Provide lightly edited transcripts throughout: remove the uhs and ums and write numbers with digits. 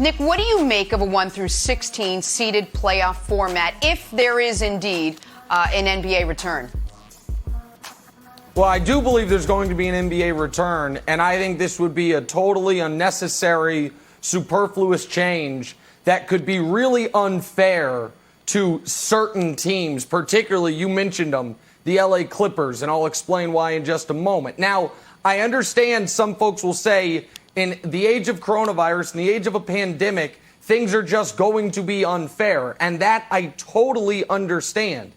Nick, what do you make of a 1 through 16 seeded playoff format if there is indeed an NBA return? Well, I do believe there's going to be an NBA return, and I think this would be a totally unnecessary, superfluous change that could be really unfair to certain teams, particularly, you mentioned them, the LA Clippers, and I'll explain why in just a moment. Now, I understand some folks will say in the age of coronavirus, in the age of a pandemic, things are just going to be unfair, and that I totally understand.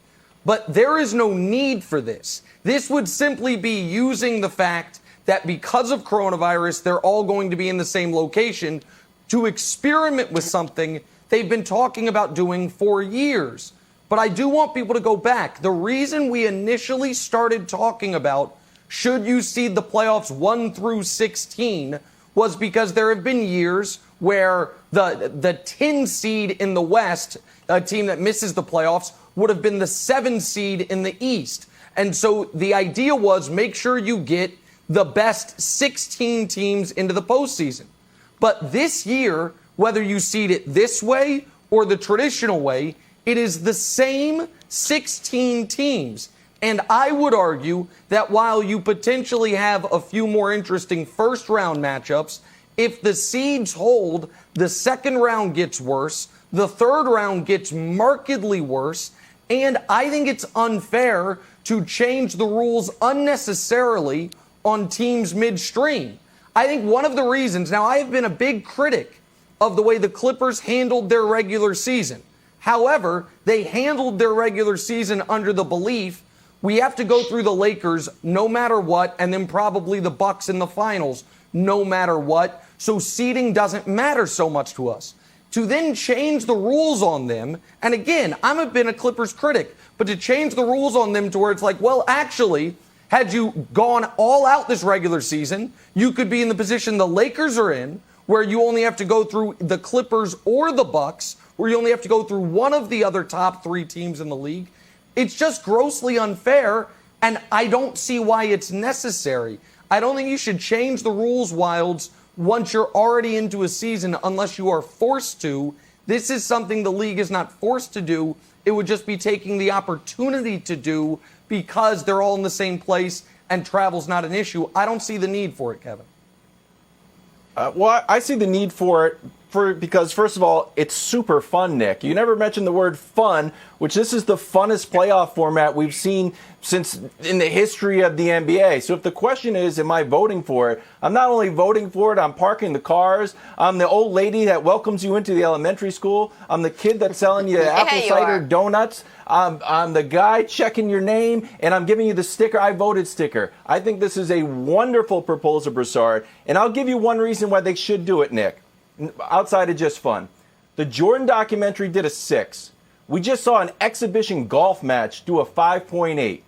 But there is no need for this. This would simply be using the fact that because of coronavirus, they're all going to be in the same location to experiment with something they've been talking about doing for years. But I do want people to go back. The reason we initially started talking about should you seed the playoffs 1 through 16 was because there have been years where the 10 seed in the West, a team that misses the playoffs, would have been the 7 seed in the East. And so the idea was make sure you get the best 16 teams into the postseason. But this year, whether you seed it this way or the traditional way, it is the same 16 teams. And I would argue that while you potentially have a few more interesting first-round matchups, if the seeds hold, the second round gets worse, the third round gets markedly worse, and I think it's unfair to change the rules unnecessarily on teams midstream. I think one of the reasons, now I have been a big critic of the way the Clippers handled their regular season. However, they handled their regular season under the belief we have to go through the Lakers no matter what, and then probably the Bucks in the finals no matter what. So seeding doesn't matter so much to us. To then change the rules on them, and again, I've been a Clippers critic, but to change the rules on them to where it's like, well, actually, had you gone all out this regular season, you could be in the position the Lakers are in, where you only have to go through the Clippers or the Bucks, where you only have to go through one of the other top 3 teams in the league. It's just grossly unfair, and I don't see why it's necessary. I don't think you should change the rules, Wilds, once you're already into a season unless you are forced to. This is something the league is not forced to do. It would just be taking the opportunity to do because they're all in the same place and travel's not an issue. I don't see the need for it, Kevin. Well, I see the need for it because, first of all, it's super fun, Nick. You never mentioned the word fun, which this is the funnest playoff format we've seen since in the history of the NBA. So if the question is, am I voting for it? I'm not only voting for it, I'm parking the cars. I'm the old lady that welcomes you into the elementary school. I'm the kid that's selling you apple cider donuts. I'm the guy checking your name, and I'm giving you the sticker. I voted sticker. I think this is a wonderful proposal, Broussard. And I'll give you one reason why they should do it, Nick, outside of just fun. The Jordan documentary did a 6. We just saw an exhibition golf match do a 5.8.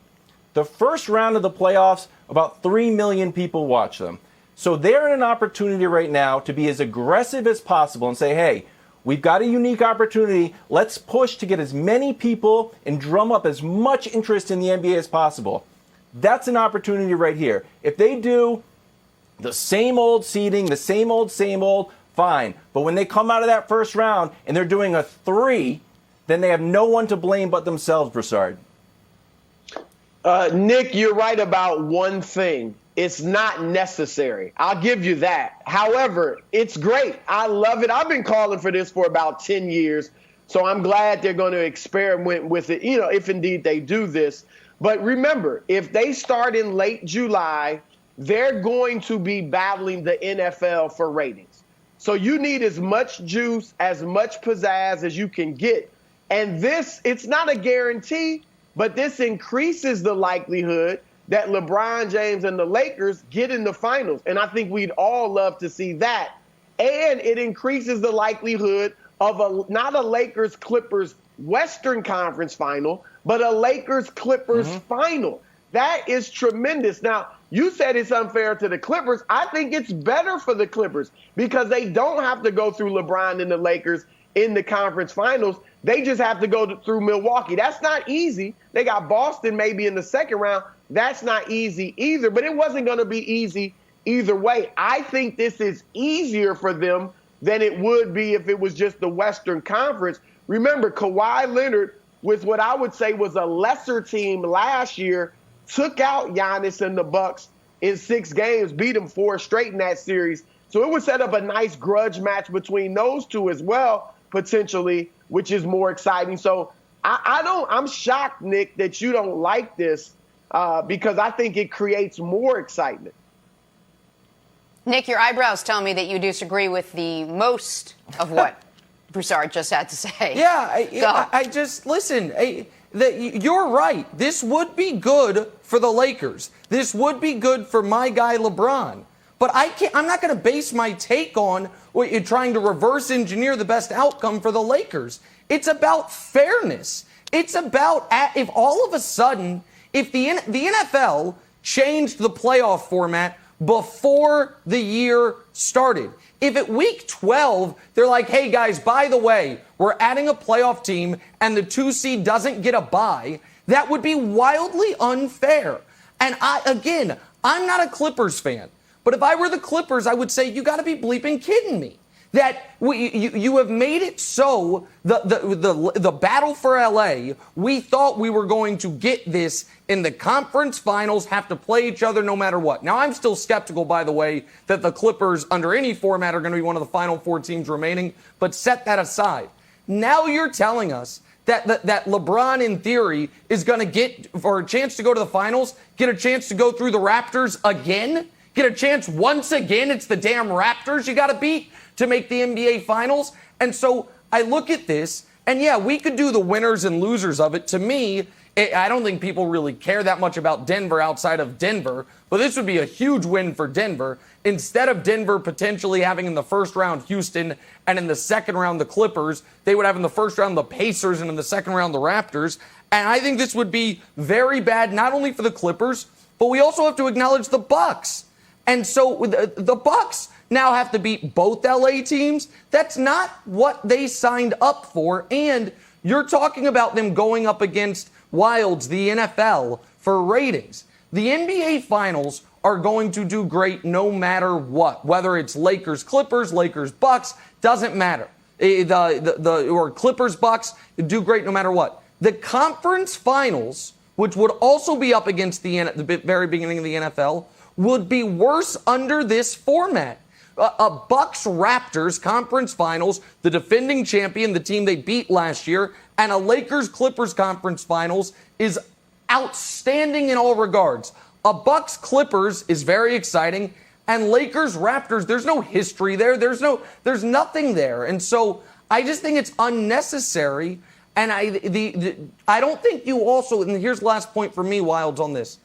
The first round of the playoffs, about 3 million people watch them. So they're in an opportunity right now to be as aggressive as possible and say, hey, we've got a unique opportunity. Let's push to get as many people and drum up as much interest in the NBA as possible. That's an opportunity right here. If they do the same old seeding, the same old, fine. But when they come out of that first round and they're doing a 3, then they have no one to blame but themselves, Broussard. Nick, you're right about one thing. It's not necessary. I'll give you that. However, it's great. I love it. I've been calling for this for about 10 years, so I'm glad they're going to experiment with it, if indeed they do this. But remember, if they start in late July, they're going to be battling the NFL for ratings. So you need as much juice, as much pizzazz as you can get. And this, it's not a guarantee, but this increases the likelihood that LeBron James and the Lakers get in the finals. And I think we'd all love to see that. And it increases the likelihood of not a Lakers-Clippers Western Conference final, but a Lakers-Clippers final. That is tremendous. Now, you said it's unfair to the Clippers. I think it's better for the Clippers because they don't have to go through LeBron and the Lakers in the conference finals. They just have to go through Milwaukee. That's not easy. They got Boston maybe in the second round. That's not easy either, but it wasn't going to be easy either way. I think this is easier for them than it would be if it was just the Western Conference. Remember, Kawhi Leonard, with what I would say was a lesser team last year, took out Giannis and the Bucks in 6 games, beat them 4 straight in that series. So it would set up a nice grudge match between those two as well, potentially, which is more exciting. So I'm shocked, Nick, that you don't like this because I think it creates more excitement. Nick, your eyebrows tell me that you disagree with the most of what Broussard just had to say. Yeah, I just, listen, you're right. This would be good for the Lakers. This would be good for my guy LeBron. But I'm not going to base my take on what you're trying to reverse engineer the best outcome for the Lakers. It's about fairness. It's about if all of a sudden, if the NFL changed the playoff format before the year started. If at week 12, they're like, hey, guys, by the way, we're adding a playoff team and the 2 seed doesn't get a bye, that would be wildly unfair. And I'm not a Clippers fan, but if I were the Clippers, I would say, you got to be bleeping kidding me. That you have made it so the battle for LA, we thought we were going to get this in the conference finals, have to play each other no matter what. Now, I'm still skeptical, by the way, that the Clippers, under any format, are going to be one of the final 4 teams remaining, but set that aside. Now you're telling us that LeBron, in theory, is going to get, for a chance to go to the finals, get a chance to go through the Raptors again? Get a chance once again? It's the damn Raptors you got to beat to make the NBA Finals. And so I look at this, and yeah, we could do the winners and losers of it. To me, I don't think people really care that much about Denver outside of Denver, but this would be a huge win for Denver. Instead of Denver potentially having in the first round Houston and in the second round the Clippers, they would have in the first round the Pacers and in the second round the Raptors. And I think this would be very bad, not only for the Clippers, but we also have to acknowledge the Bucks. And so the Bucks now have to beat both LA teams. That's not what they signed up for. And you're talking about them going up against Wilds, the NFL, for ratings. The NBA Finals are going to do great no matter what. Whether it's Lakers, Clippers, Lakers, Bucks, doesn't matter. Or Clippers, Bucks, do great no matter what. The conference finals, which would also be up against the very beginning of the NFL, would be worse under this format. A Bucks Raptors conference finals, the defending champion, the team they beat last year, and a Lakers Clippers conference finals is outstanding in all regards. A Bucks Clippers is very exciting, and Lakers Raptors, there's no history there. There's nothing there. And so I just think it's unnecessary. And I don't think you also, and here's the last point for me, Wilds, on this.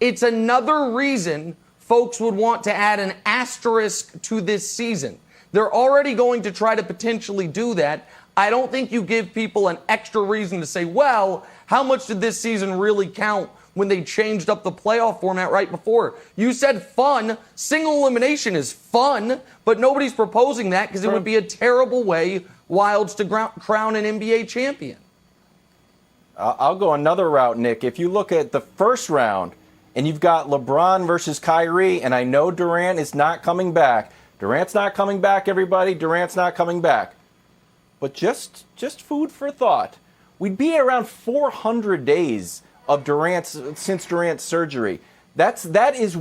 It's another reason folks would want to add an asterisk to this season. They're already going to try to potentially do that. I don't think you give people an extra reason to say, well, how much did this season really count when they changed up the playoff format right before? You said fun. Single elimination is fun, but nobody's proposing that because it would be a terrible way, Wilds, to crown an NBA champion. I'll go another route, Nick. If you look at the first round, and you've got LeBron versus Kyrie, and I know Durant is not coming back. Durant's not coming back, everybody. Durant's not coming back. But just food for thought. We'd be around 400 days of since Durant's surgery. That is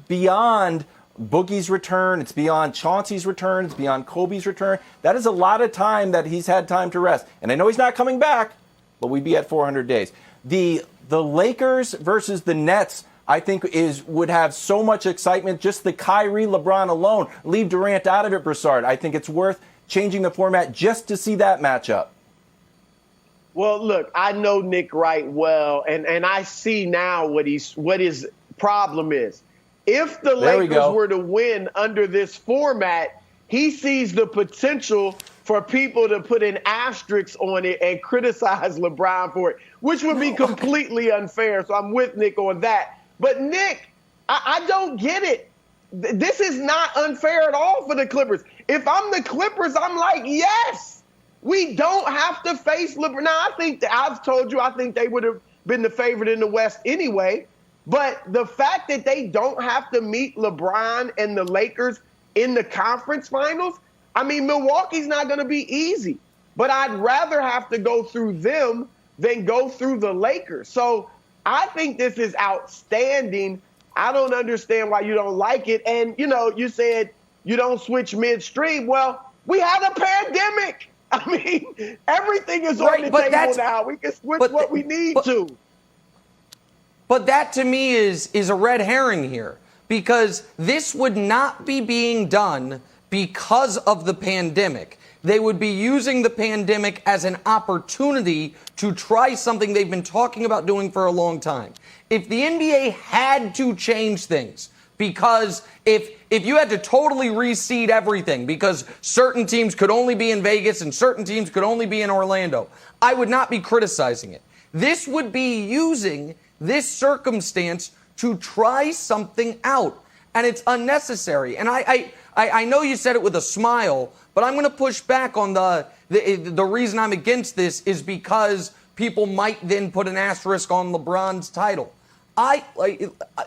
beyond Boogie's return. It's beyond Chauncey's return. It's beyond Kobe's return. That is a lot of time that he's had time to rest. And I know he's not coming back, but we'd be at 400 days. The Lakers versus the Nets, I think, would have so much excitement. Just the Kyrie, LeBron alone. Leave Durant out of it, Broussard. I think it's worth changing the format just to see that matchup. Well, look, I know Nick Wright well, and I see now what his problem is. If the Lakers were to win under this format, he sees the potential for people to put an asterisk on it and criticize LeBron for it, which would be completely unfair. So I'm with Nick on that. But, Nick, I don't get it. This is not unfair at all for the Clippers. If I'm the Clippers, I'm like, yes, we don't have to face LeBron. Now, I've told you I think they would have been the favorite in the West anyway. But the fact that they don't have to meet LeBron and the Lakers in the conference finals, I mean, Milwaukee's not going to be easy, but I'd rather have to go through them than go through the Lakers. So I think this is outstanding. I don't understand why you don't like it. And, you said you don't switch midstream. Well, we had a pandemic. I mean, everything is on the table now. We can switch what we need to. But that to me is a red herring here, because this would not be being done because of the pandemic. They would be using the pandemic as an opportunity to try something they've been talking about doing for a long time. If the NBA had to change things, because if you had to totally reseed everything because certain teams could only be in Vegas and certain teams could only be in Orlando, I would not be criticizing it. This would be using this circumstance to try something out, and it's unnecessary. And I know you said it with a smile, but I'm going to push back on the reason I'm against this is because people might then put an asterisk on LeBron's title.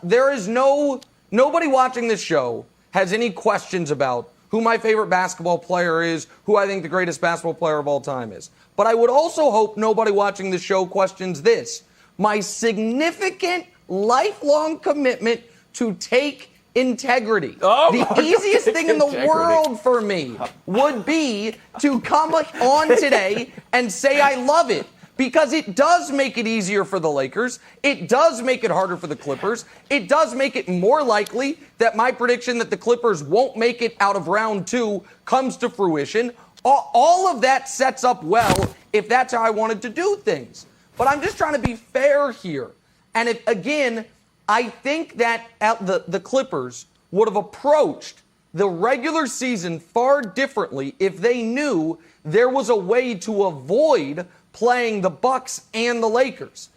There is nobody watching this show has any questions about who my favorite basketball player is, who I think the greatest basketball player of all time is. But I would also hope nobody watching the show questions this: my significant lifelong commitment to take integrity. The easiest thing in the world for me would be to come on today and say I love it, because it does make it easier for the Lakers. It does make it harder for the Clippers. It does make it more likely that my prediction that the Clippers won't make it out of round 2 comes to fruition. All of that sets up well if that's how I wanted to do things. But I'm just trying to be fair here. And again, I think that the Clippers would have approached the regular season far differently if they knew there was a way to avoid playing the Bucks and the Lakers.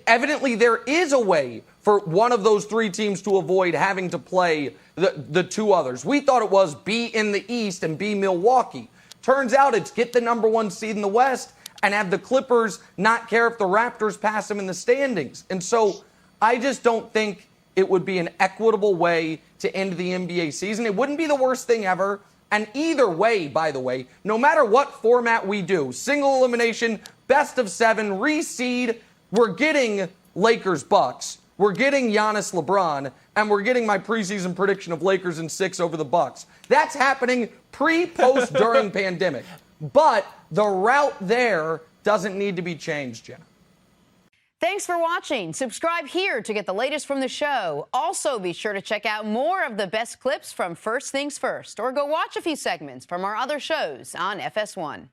Evidently, there is a way for one of those 3 teams to avoid having to play the 2 others. We thought it was be in the East and be Milwaukee. Turns out it's get the number 1 seed in the West and have the Clippers not care if the Raptors pass them in the standings. And so I just don't think it would be an equitable way to end the NBA season. It wouldn't be the worst thing ever. And either way, by the way, no matter what format we do, single elimination, best of 7, reseed, we're getting Lakers-Bucks, we're getting Giannis LeBron, and we're getting my preseason prediction of Lakers in 6 over the Bucks. That's happening pre, post, during pandemic. But the route there doesn't need to be changed, Jenna. Thanks for watching. Subscribe here to get the latest from the show. Also, be sure to check out more of the best clips from First Things First, or go watch a few segments from our other shows on FS1.